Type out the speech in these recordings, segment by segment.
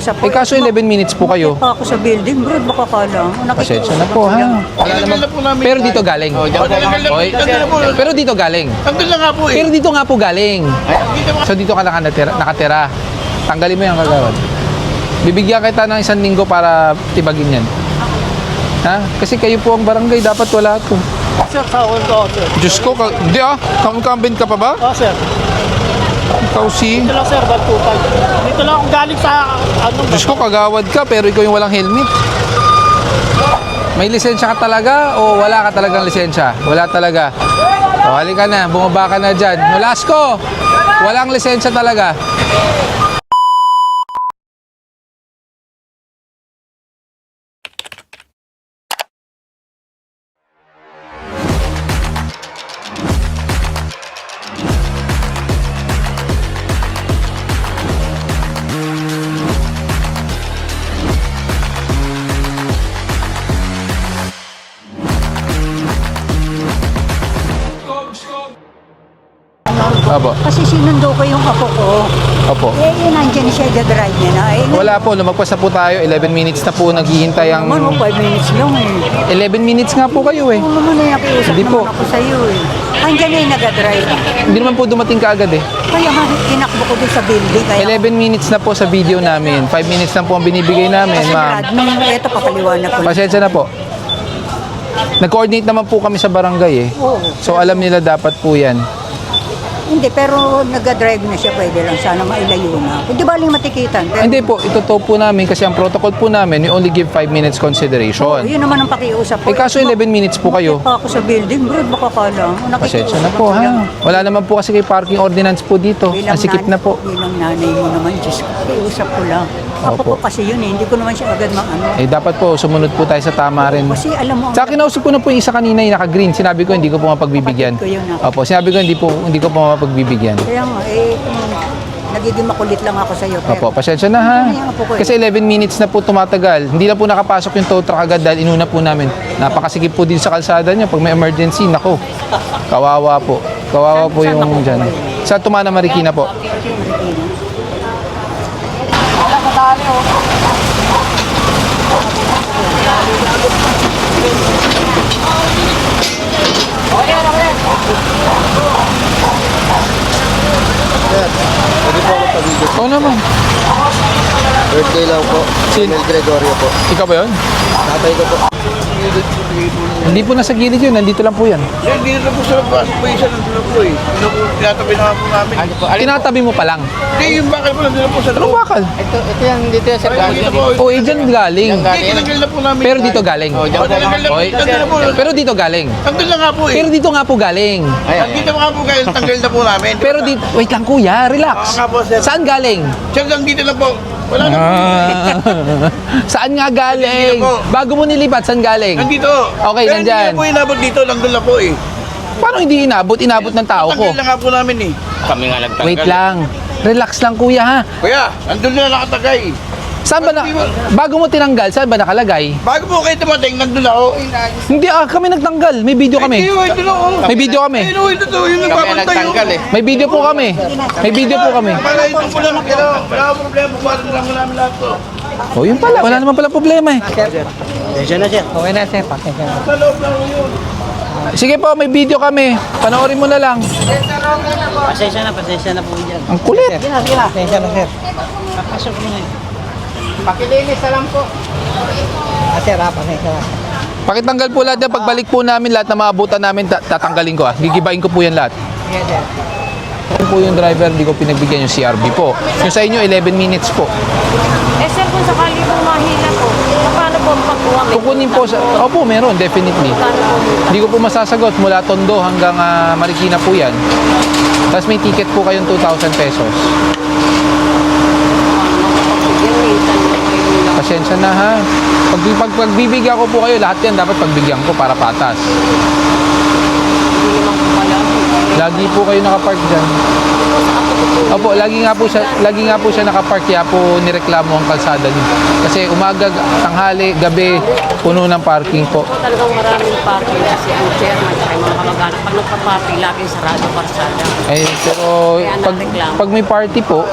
Eh kaso 11 minutes po kayo. Pa ako sa building, bro, baka kala. Pasensya na po ha. Wala naman. Pero dito galing. Oy. Pero dito galing. Tanggal na nga po eh. Pero dito nga po galing. So dito ka nakatira. Tanggalin mo yung kagawad. Bibigyan kita ng 1 linggo para tibagin yan. Ha? Kasi kayo po ang barangay, dapat wala to. Sir, sahon ko, sir. Diyos ko, di kang-incumbent ka pa ba? Oh, sir. Ikaw si... Dito lang, sir, Baltutan. Dito lang akong galing sa, Diyos ko, kagawad ka, pero ikaw yung walang helmet. May lisensya ka talaga o wala ka talagang lisensya? Wala talaga. O, halika na, bumaba ka na dyan. Nolasco, walang lisensya talaga. Opo. Kasi sinundo ko yung apo ko. Opo. Eh, nandyan siya, drive niya na. Eh, Wala po, lumagpas na po tayo. 11 minutes na po naghihintay ang... naman, 5 minutes lang eh. 11 minutes nga po kayo eh. Kung naman eh, nakiusap Hindi po. naman ako sa'yo eh. Andyan eh, nag-drive. Hindi naman po dumating kaagad eh. Kaya nga, tinakbo ko doon sa building. Kaya 11 minutes na po sa video namin. 5 minutes na po ang binibigay namin, kasi ma'am. Brad, nung ito, papaliwanag ko. Pasensya na po. Nag-coordinate naman po kami sa barangay eh. Oo. So alam nila dapat po yan. Hindi, pero nag-drive na siya, pwede lang sana mailayo na. Hindi ba aling matikitan? Pero, Hindi po, ituto po namin kasi ang protocol po namin, we only give 5 minutes Oo, consideration. yun naman ang pakiusap ko. Eh kaso 11 minutes po kayo. Pa ako sa building, bro, baka kala. Pasensya na po ha. Wala naman po kasi kay parking ordinance po dito. Ang sikip na po. Bilang nanay mo naman, Diyos ko, pakiusap ko lang. Ako Opo. po kasi yun eh, hindi ko naman siya agad ano. Eh dapat po, sumunod po tayo sa tama rin. Kasi alam mo, Sa akin, nausap ko na po yung isa kanina yung naka-green. Sinabi ko, hindi ko po mapagbibigyan. Kapatid ko yun, ah. Opo, sinabi ko, hindi ko po mapagbibigyan. kaya nga, eh, nagiging makulit lang ako sa iyo. Opo, pasensya na ha. Ano yung apo ko eh? Kasi 11 minutes na po tumatagal. Hindi na po nakapasok yung tow truck agad dahil inuna po namin. Napakasigip po din sa kalsada niya. Pag may emergency, nako. Kawawa po. Kawawa po Saan yung ako dyan. po Sa Tumana Marikina po. Pwede po ako pag-video. Oo naman. Birthday lang po. Sin- Mel Gregorio po. Ikaw ba yun? Tatay ko po. Hindi po nasa gilid yun. Nandito lang po yan. Hindi na po sa pasok po isa ng tulog po eh. Tinatabi na nga po namin. Tinatabi mo pa lang. Hindi, yung bakal po nandun na po sa Anong loob. bakal? Ito yan, dito yan sir. Ay, dito po. O, eh, dyan galing. Hindi, tinanggal na po namin. Pero dito galing. Tinanggal na po. Oy. Tanggal na po. Pero dito galing. Tanggal na nga po eh. Pero dito nga po galing. Dito nga po kayo, tanggal na po namin. Pero dito, wait lang kuya, relax. nga po, sir. Saan galing? Sir, lang dito na po. Wala na po. Saan nga galing? Dito po. Bago mo nilipat, saan galing? Nandito. Okay, Pero nandyan. hindi na po inabot dito, nandun na po eh. Paano hindi inabot? Inabot ng tao ko. Tanggal na nga po namin eh. Kami nga nagtanggal. Wait lang. Relax lang kuya ha. Kuya, nandun na nakatagay. Saan ba na, bago mo tinanggal, saan ba nakalagay? Bago po kayo dumating, nandun ako. Hindi kami nagtanggal. May video kami. Hindi, ito na ako. May video kami. Ayun, ito to, yung nagpapantay yun. May video po kami. May video po kami. Para ito po lang, pero wala akong problema, bumaran lang mo namin lahat to. Oh, yun pala. Wala naman pala problema eh. Pasensya na sir. Okay na sir. Pasensya na. Sa loob lang yun. Sige po, may video kami. Panoorin mo na lang. Pasensya na po dyan. Ang kulit. Pasensya na sir. Papasok mo na. Pakilinis na lang po. Sir pasensya na. Pakitanggal po lahat yan. Pagbalik po namin, lahat na maabutan namin, tatanggalin ko. Gigibain ko po yan lahat. Yes sir. Yung po yung driver, hindi ko pinagbigyan yung CRB po. Yung sa inyo, 11 minutes po. Eh sir, kung sakali pong mahila po, paano po pagkuha? Kukunin po sa... Opo, meron, definitely. Hindi ko po masasagot. Mula Tondo hanggang Marikina po yan. Tapos may ticket po kayong 2,000 pesos. Pasensya na ha. Pagbibigyan ko po kayo, lahat yan dapat pagbigyan ko para patas. Lagi po kayo nakapark dyan. Opo, lagi nga po siya nakapark, kaya po nireklamo ang kalsada niyo. Kasi umaga, tanghali, gabi, puno ng parking po. Po talagang maraming parking kasi ang chairman at mga kamag-anak pag nagpa-party, laging sarado parsada. Eh, pero pag may party po,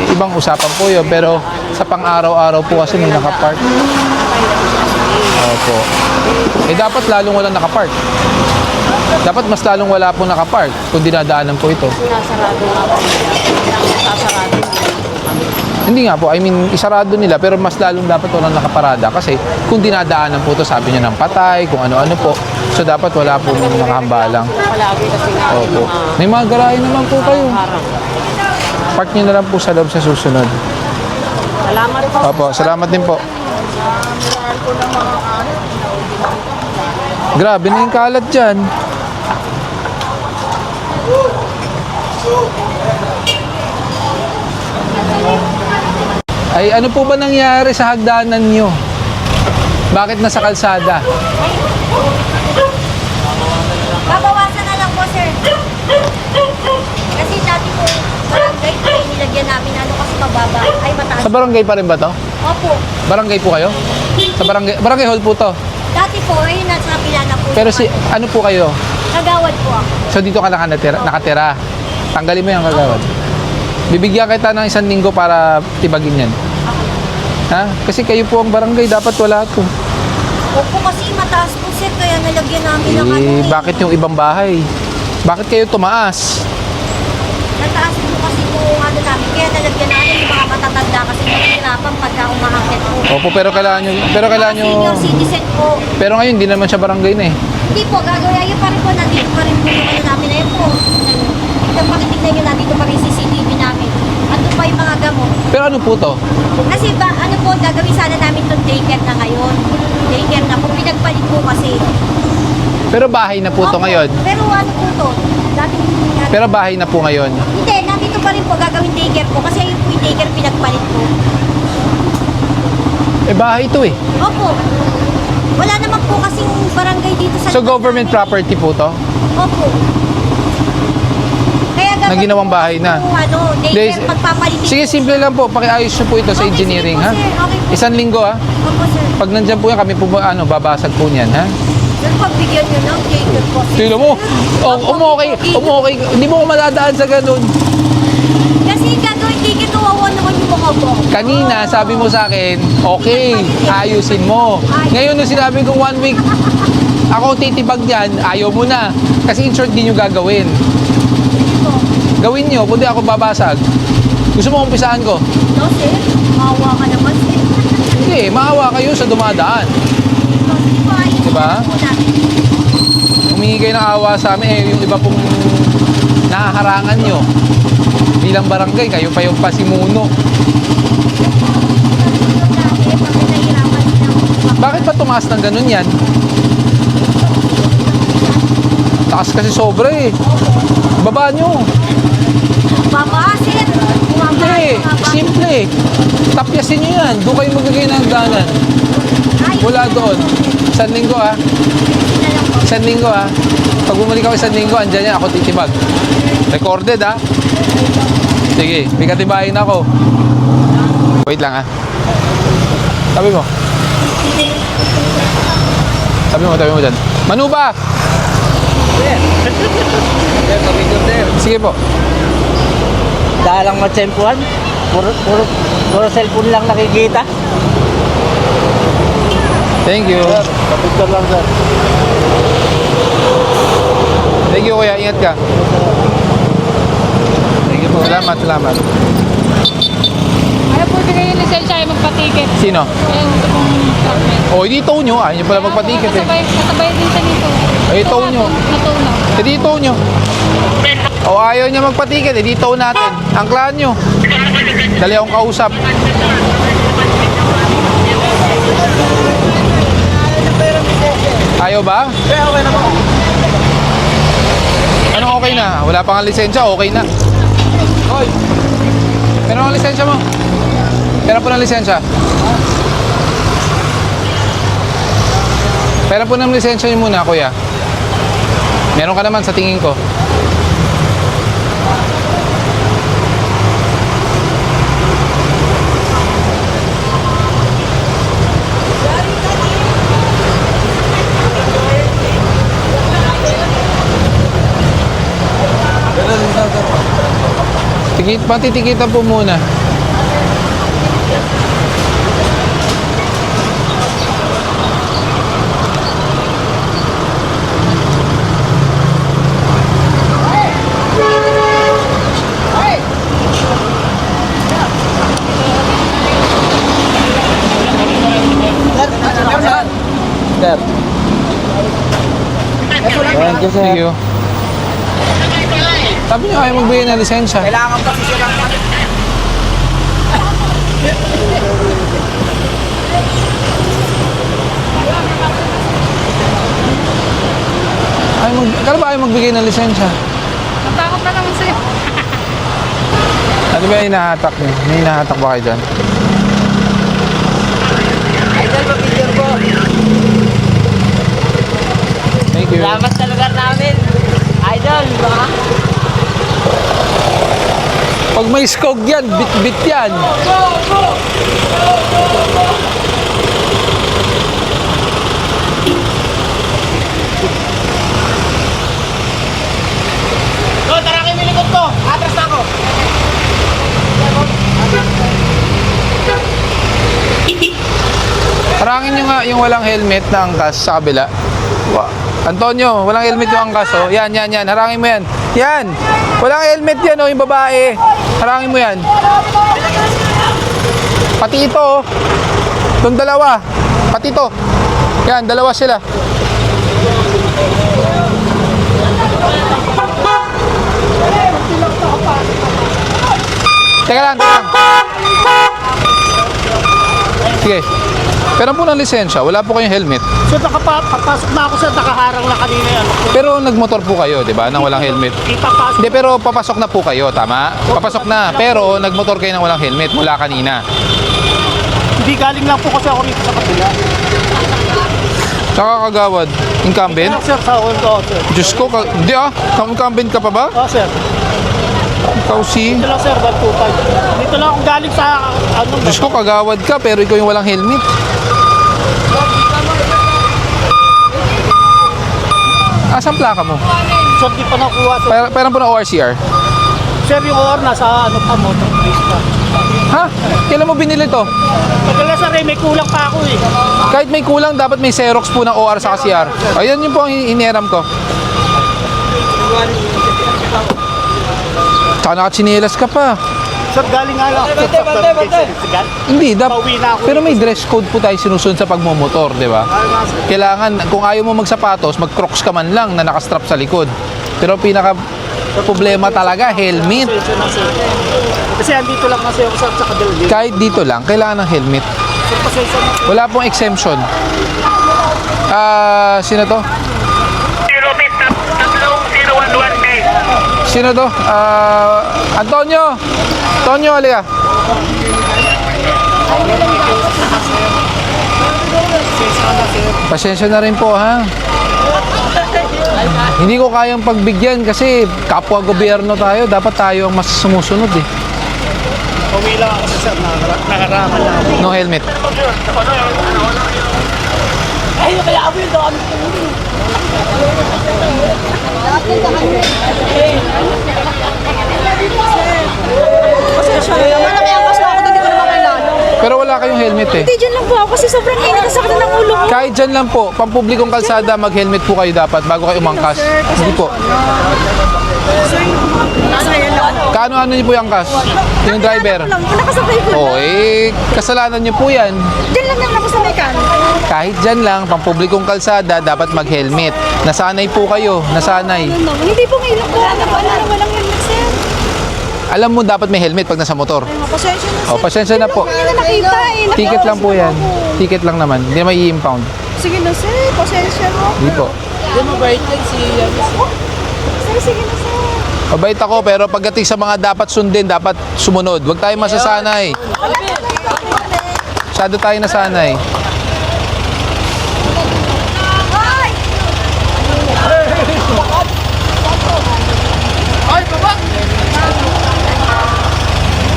ibang usapan po yun. Pero sa pang-araw-araw po kasi may nakapark. Opo. Eh, dapat lalong walang nakapark. Dapat mas lalong wala po nakapark kung dinadaanan po ito. Sinasarado nga po nila. Sasarado Hindi nga po, I mean, isarado nila pero mas lalong dapat walang nakaparada kasi kung dinadaanan po ito, sabi niya ng patay, kung ano-ano po. So dapat wala po nakahambalang. palagi kasi nga Opo. May mga garahe naman po kayo. harang. Park niyo na lang po sa loob sa susunod. Salamat po. Opo, salamat din po. Grabe na yung kalat dyan. Ay, ano po ba nangyari sa hagdanan nyo? Bakit nasa kalsada? Babawasan na lang po, sir. Kasi dati po, barangay po yung nilagyan namin ano kasi mababa. Ay, mataas. Sa barangay pa rin ba to? Opo. Barangay po kayo? Sa barangay hall po to. Dati po, ay nasa kabila na po. Pero ano po kayo? Kagawad po ako. So dito ka nakatira. Tanggalin mo yung kagawad. Bibigyan kita ng 1 linggo para tibagin yan. Ha? Kasi kayo po ang barangay, dapat wala to. Opo, kasi mataas po, sir. Kaya nalagyan namin ng ano Eh, bakit yung ibang bahay? Bakit kayo tumaas? Nataas po kasi po ano namin. Kaya nalagyan namin yung mga matatanda kasi nahihirapan pagka umaakit po. Opo, pero kailangan nyo, Senior citizen po. pero ngayon, hindi naman siya barangay na eh. Hindi po, gagawin pa rin po. Nandito pa rin po yung ano namin na yun po. Ito pakitignan nyo, nandito pa rin CCTV namin. Ando pa yung mga gamot. Pero ano po to? Kasi ba, ano po, gagawin sana namin itong daycare na ngayon. Daycare na po, pinagpalit po kasi. Pero bahay na po to Opo, ngayon. Pero ano po to? Dating, Pero bahay na po ngayon. hindi, nandito pa rin po gagawin daycare po. Kasi yung po yung daycare pinagpalit po. Eh, bahay to eh. Opo. Wala naman po kasing barangay dito sa... So, government property po to? Opo. Kaya Na ginawang bahay na. Kung ano, daycare, Hindi, pagpapalitin. Sige, simple lang po. Pakiayos nyo po ito sa Okay, engineering, sige ha? po, sir. Okay po. 1 linggo, ha? Opo, sir. Pag nandyan po yan, kami po babasag po niyan, ha? Sir, pagbigyan nyo ng daycare po. Tilo mo, umokay, hindi mo ko madadaan sa ganun. Kasi gagawin daycare, kawawa naman yung mga po. Kanina, sabi mo sa akin, okay, ayusin mo. Ngayon, nung sinabi kong 1 week, ako titibag niyan, ayaw mo na. Kasi in short, di nyo gagawin. Gawin nyo, kundi ako babasag. Gusto mo umpisahan ko? No, sir. Mawa ka naman, sir. Hindi, maawa kayo sa dumadaan. Diba? Humingi kayo ng awa sa amin, eh, yung iba pong nahaharangan nyo. Bilang barangay, kayo pa yung pasimuno. Bakit pa tumaas ng ganun yan? Taas kasi sobra eh. Baba nyo. Baba, sir. Hindi, simple. Tapyasin nyo yan. Doon kayo magagay ng hagdanan. Wala doon. 1 linggo ha. 1 linggo ha. Pag bumalik ako 1 linggo, andyan yan. Ako titibag. Recorded ha. Sige, may katibayin ako. Wait lang ha. Sabi mo. Sabi mo dyan. Manuba! Sige po. Dahil lang matsempuhan, puro cellphone lang nakikita. Thank you. Kapicture lang, sir. Thank you kuya. Ingat ka. Thank you po. Salamat. Ayaw po bigay yung lisensya ay magpa-ticket. Sino? Ayun, ito pong government. O, hindi tow nyo. Ayaw nyo pala magpa-ticket eh. Kasabay din sa nito. Ay, tow nyo. Natow na. Hindi tow nyo. O, ayaw nyo magpa-ticket. Hindi tow natin. Ang klaan nyo. Dali akong kausap. Ayaw ba? Okay naman. Ano okay na? Wala pang lisensya, okay na. Hoy! Pero ang lisensya mo? Pera po ng lisensya. Pera po ng lisensya niyo muna, kuya. Meron ka naman sa tingin ko. Patitikitan po muna. Sir. Thank you, sir. Thank you. Sabi niyo kayo magbigay ng lisensya. Kailangan kasi sila. Kala ba kayo magbigay ng lisensya? Natakot na naman sa'yo. Ano ba yung hinahatak niyo? May hinahatak ba kayo dyan? Idol, mag-picture po. Thank you. Salamat sa lugar namin. Idol, ba? Pag may skog yan, bit-bit yan. So, tara kayo milikot ko. Atras na ako. Harangin nyo nga yung walang helmet na angkas sa kabila. Antonio, walang helmet yung angkas, oh. Yan. Harangin mo yan. Yan! Walang helmet yan, oh, yung babae. Harangin mo yan. Pati ito, oh. Itong dalawa. Pati ito. Yan, dalawa sila. Teka lang. Sige. Pero po ng lisensya, wala po kayong helmet. So nakapasok na ako sa nakaharang na kanina yan. Pero nagmotor po kayo, di ba, nang walang helmet. Ipapasok. Hindi, pero papasok na po kayo, tama? Papasok na, pero nagmotor kayo nang walang helmet mula kanina. Hindi galing lang po kasi ako rito sa kapila. Tsaka kagawad, incumbent? Sir, sa Ondo, sir. Diyos ko, hindi incumbent ka pa ba? Oh, sir. Ikaw si... Dito lang, sir, 125. Dito lang ako galing sa, Diyos ko, kagawad ka, pero ikaw yung walang helmet. Asan plaka mo? Sir, di pa nakuha, sir. Pera po na ORCR. Sir, yung OR nasa, motor place pa. Ha? Kailan mo binili to? Pagkala, sir, may kulang pa ako eh. Kahit may kulang, dapat may Xerox po ng OR sa CR. Ayan yun po ang iniram ko. Tsaka nakachinelas ka pa. Sir, galing nga lang. Sir, Hindi, Pauwi na ako. pero may dress code po tayo sinusunod sa pagmumotor, di ba? Kailangan, kung ayaw mo magsapatos, mag-crocs ka man lang na nakastrap sa likod. Pero pinaka problema talaga, helmet. Kasi andito lang kasi ako sa kadalagay. Kahit dito lang, kailangan ng helmet. Sir, pasensya na. Wala pong exemption. Sino to? 011K. Sino to? Antonio! Antonio, halika. Pasensya na rin po, ha? Hindi ko kayang pagbigyan kasi kapwa gobyerno tayo. Dapat tayo ang mas sumusunod, eh. Uwi lang ako, sir, nakaraman na ako. No helmet. Pero wala kayong helmet, eh. Hindi, dyan lang po ako kasi sobrang init na sakit ng ulo ko. Kahit dyan lang po, pampublikong kalsada, mag-helmet po kayo dapat bago kayo umangkas. Hindi po. Kaano-ano niyo po yung angkas? Yung driver? Nakasabay ko Oh, kasalanan niyo po yan. Dyan lang ako sa mechanic. Kahit dyan lang, pampublikong kalsada, dapat mag-helmet. Nasanay po kayo, nasanay. Hindi po ngayon ko. Walang helmet, sir. Alam mo, dapat may helmet pag nasa motor. Pasensya na, sir. Oh, pasensya na po. Hindi na nakita eh. Ticket lang po yan. Ticket lang naman. Hindi naman i-impound. Sige na, sir. Pasensya mo. Hindi po. Sir, sige na, sir. Mabait ako, pero pagdating sa mga dapat sundin, dapat sumunod. Huwag tayo masasanay. Masyado tayo nasanay.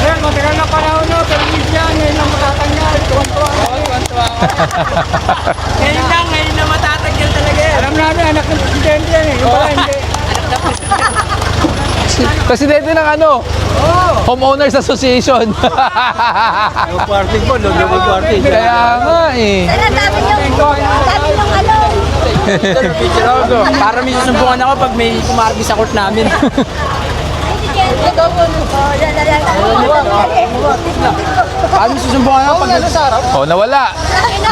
Sir, matagal na panahon na, pero yan, ngayon lang matatanggal. Tuwan-tuwa. Ngayon na matatanggal talaga. Alam namin, anak ng presidente yan eh. Yung pala hindi. Presidente ng ano? Homeowners Association. Yung party po, double party. Kaya nga eh. Sana dami yung ano. Picture ako. Para may susumbungan ako pag may kumarbi sa court namin. Para may susumbungan ako pag Oh, nawala.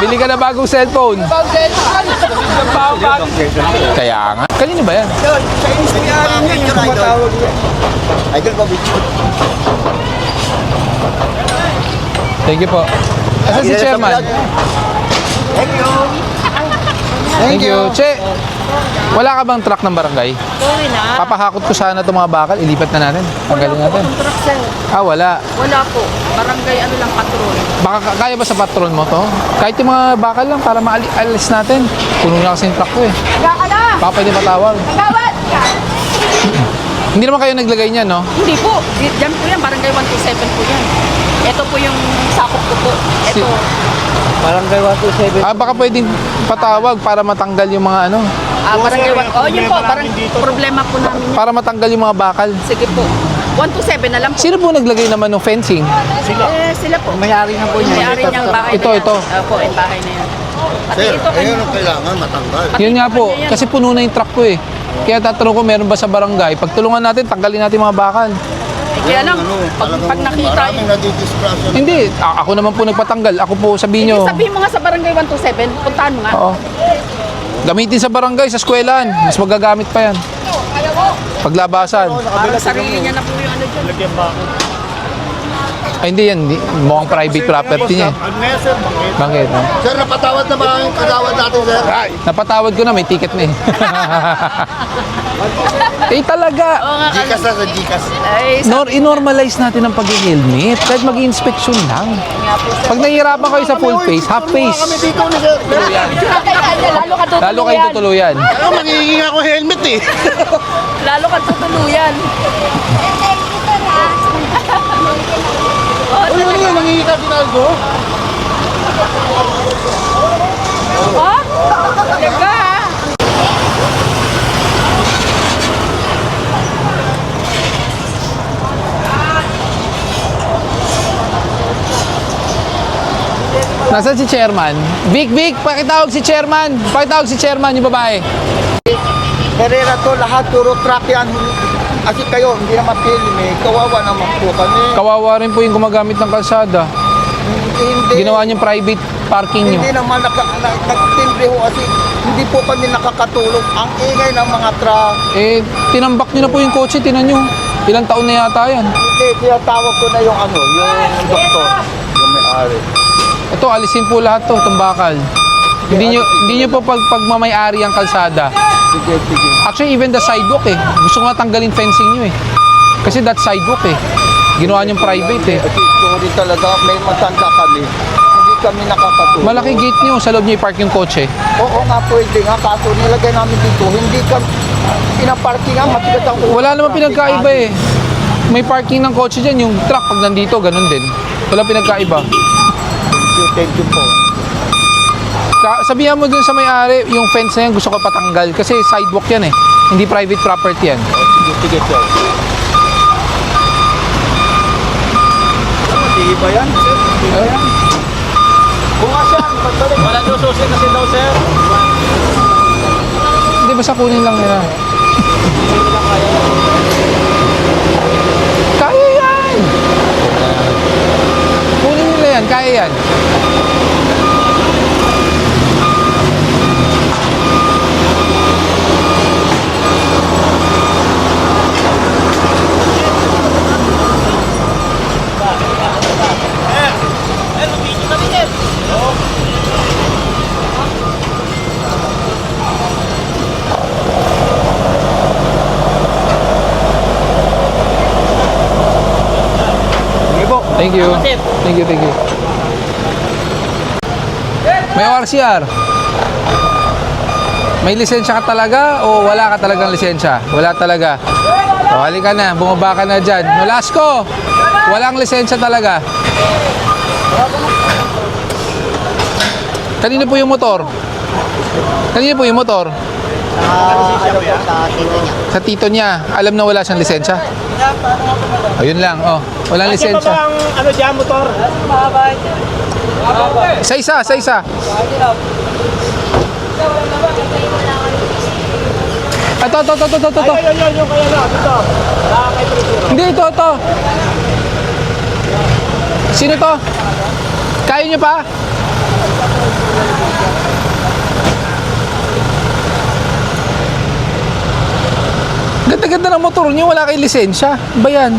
Bili ka na bagong cellphone. Kaya nga. Kanino ba yan? Chinese may-ari niya yung tumatawag niya. Idol pa, bitch. Thank you po. Asan si Chairman? Thank you. Thank you. Che, wala ka bang truck ng barangay? Sorry na. Papahakot ko sana itong mga bakal. Ilipat na natin. Tanggalin natin. Contract sir. Ah, wala. Wala po. Barangay ano lang patrol. Baka kaya ba sa patron mo to? Kahit yung mga bakal lang para maalis natin. Puno na kasi yung truck ko eh. Baka pwede patawag. Hindi naman kayo naglagay niyan, no? Hindi po. Diyan po yan. Barangay 127 po yan. Ito po yung sakop ko po. Ito. Barangay 127. Ah, baka pwedeng patawag para matanggal yung mga ano. Barangay 1. Oh, yun po. Problema po namin. Para matanggal yung mga bakal. Sige po. 127 na lang po. Sino po naglagay naman ng fencing? Sila po. may-ari na po niya. May-ari niyang bahay Ito, na yan. ito. Opo, yung bahay na yan. Pati Sir, ito ayun ang kailangan matanggal. Yun nga po, kasi puno na yung truck ko eh. Kaya tatanong ko, meron ba sa barangay? Pagtulungan natin, tanggalin natin mga bakal. Kaya lang, pag nakita Maraming yung... nadidisgrasya. Hindi, ako naman po nagpatanggal. Ako po sabihin nyo. Sabihin mo nga sa barangay 127, puntahan mo nga. Oo. Gamitin sa barangay, sa eskwelahan. Mas magagamit pa yan. Paglabasan. Para sarili niya na po yung ano dyan. Ay, hindi yan. Mukhang private property niya. Bakit? No? Sir, napatawad na ba ang kagawad natin, sir? Napatawad ko na, may ticket na eh. Eh talaga. Oo nga, Gcash na sa Gcash. ay, I-normalize natin ang pag-helmet. Kahit mag-inspection lang. Pag nahihirapan kayo sa full face, half face. Kami dito ni sir. lalo ka tutuluyan. Lalo kayo tutuluyan. Ako, magiging ako helmet eh. Lalo ka tutuluyan. Ano yun, magiging ka Ginaldo? Oh? Diba? Nasaan si chairman? Vic, pakitawag si chairman. Pakitawag si chairman, yung babae. Herrera to, lahat puro truck yan. Kasi kayo, hindi naman film eh. Kawawa naman po kami. Kawawa rin po yung gumagamit ng kalsada. Hindi. Ginawa niyong private parking niyo. Hindi naman nagtimbre ho kasi hindi po kami nakakatulog. Ang ingay ng mga truck. Eh, tinambak niyo na po yung kotse, tinan niyo. Ilang taon na yata yan. Hindi, kaya tawag ko na yung ano, yung doktor. Yung may-ari. Ito, alisin po lahat to, itong bakal. Hindi niyo po pagmamay-ari ang kalsada. Sige. Actually, even the sidewalk eh. Gusto ko nga tanggalin fencing niyo eh. Kasi that sidewalk eh. Ginawa niyong private eh. Kasi sorry talaga, may matanda kami. Hindi kami nakakatulog. Malaki gate niyo, sa loob niyo i-park yung kotse. Oo nga, pwede nga. Kaso nilagay namin dito, hindi kami pinaparking nga, matigas ang ulo. Wala naman pinagkaiba eh. May parking ng kotse dyan, yung truck pag nandito, ganun din. Wala pinagkaiba. Thank you po. Sabihan mo dun sa may-ari, yung fence na yan gusto ko patanggal kasi sidewalk yan eh. Hindi private property yan. Sige, sir. Sige ba yan? Bunga siya, pagbalik. Wala daw susi kasi daw, sir. Hindi, basta kunin lang nila. Kaya yan! Kunin nila yan, kaya yan. Thank you. Thank you. May ORCR. May lisensya ka talaga o wala ka talagang lisensya? Wala talaga. O, halika na. Bumaba ka na dyan. Nolasco! Walang lisensya talaga. Kanino po yung motor? Kanino po yung motor? Ano po, sa tito niya. Sa tito niya, alam na wala siyang lisensya? Ayun lang, oh. Walang lisensya. ang ano dyan, motor? Sa isa. Ito. Yun, yung kaya na, dito. Kay Presiro. Hindi, ito. Sino to? Kaya niyo pa? Ganda-ganda ng motor niyo, wala kayong lisensya. Ba yan?